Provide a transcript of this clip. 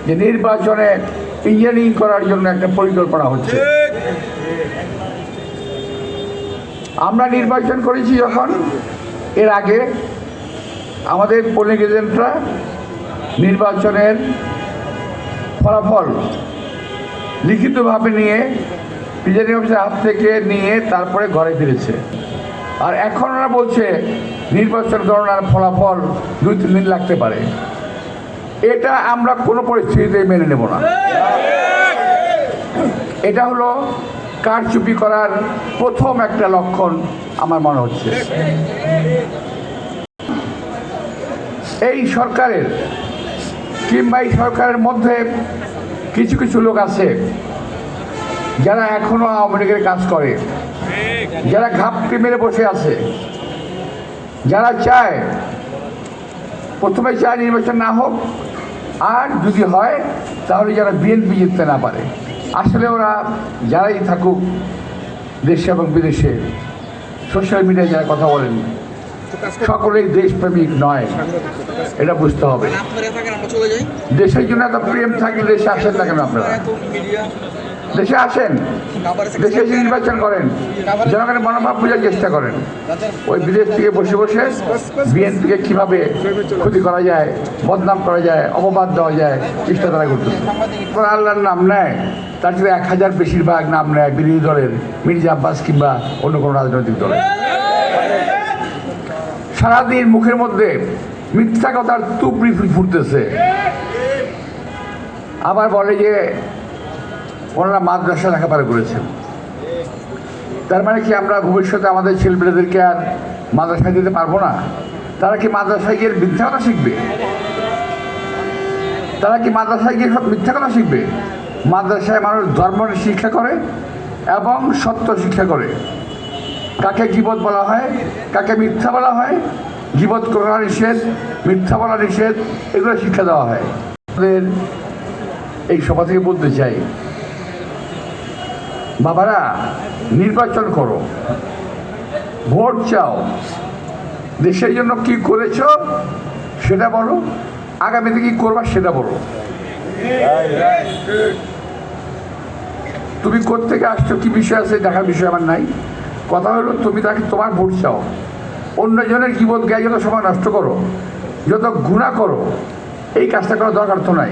যে নির্বাচনে ইঞ্জিনিয়ারিং করার জন্য একটা পরিকল্পনা হচ্ছে। আমরা নির্বাচন করেছি যখন, এর আগে আমাদের পোলিং এজেন্টরা নির্বাচনের ফলাফল লিখিতভাবে নিয়ে প্রিজাইডিং অফিসারের হাত থেকে নিয়ে তারপরে ঘরে ফিরেছে। আর এখন ওরা বলছে নির্বাচন গণনার ফলাফল 2-3 দিন লাগতে পারে। এটা আমরা কোনো পরিস্থিতিতে মেনে নেব না। এটা হলো কারচুপি করার প্রথম একটা লক্ষণ আমার মনে হচ্ছে। এই সরকারের কিংবা এই সরকারের মধ্যে কিছু কিছু লোক আছে যারা এখনো আওয়ামী লীগের কাজ করে, যারা ঘাপটি মেরে বসে আছে, যারা চায় প্রথমে চায় নির্বাচন না হোক, আর যদি হয় তাহলে যারা বিএনপি জিততে না পারে। আসলে ওরা যারাই থাকুক দেশে এবং বিদেশে, সোশ্যাল মিডিয়ায় যারা কথা বলেন, সকলেই দেশপ্রেমিক নয়, এটা বুঝতে হবে। দেশের জন্য এত প্রেম থাকলে দেশে আসেন না কেন? আপনারা দেশে আসেন, দেশে এসে নির্বাচন করেন, জনগণের মনোভাব বোঝার চেষ্টা করেন। ওই বিদেশ থেকে বসে বসে বিএনপিকে কীভাবে ক্ষতি করা যায়, বদনাম করা যায়, অপবাদ দেওয়া যায়, চেষ্টা তারা করতেছে। আল্লাহর নাম নেয়, তার থেকে 1000 বেশিরভাগ নাম নেয় বিরোধী দলের, মির্জা আব্বাস কিংবা অন্য কোনো রাজনৈতিক দলের। সারাদিন মুখের মধ্যে মিথ্যা কথার তুবড়ি ফুটতেছে। আবার বলে যে ওনারা মাদ্রাসা লেখাপড়া করেছেন। তার মানে কি আমরা ভবিষ্যতে আমাদের ছেলেমেয়েদেরকে আর মাদ্রাসায় দিতে পারবো না? তারা কি মাদ্রাসায় গিয়ে মিথ্যা কথা শিখবে? তারা কি মাদ্রাসায় গিয়ে সব মিথ্যা কথা শিখবে? মাদ্রাসায় মানুষ ধর্ম শিক্ষা করে এবং সত্য শিক্ষা করে। কাকে গীবত বলা হয়, কাকে মিথ্যা বলা হয়, গীবত করা নিষেধ, মিথ্যা বলা নিষেধ, এগুলো শিক্ষা দেওয়া হয়। আমাদের এই সভা থেকে বলতে চাই, বাবারা নির্বাচন করো, ভোট চাও, দেশের জন্য কি করেছ সেটা বলো, আগামীতে কি করবা সেটা বলো। তুমি কোত্থেকে আসছো, কি বিষয় আছে দেখার বিষয় আমার নাই। কথা হলো তুমি তাকে তোমার ভোট চাও, অন্যজনের জীবন গায়ে যত সময় নষ্ট করো, যত গুণা করো, এই কাজটা করার দরকার তো নাই।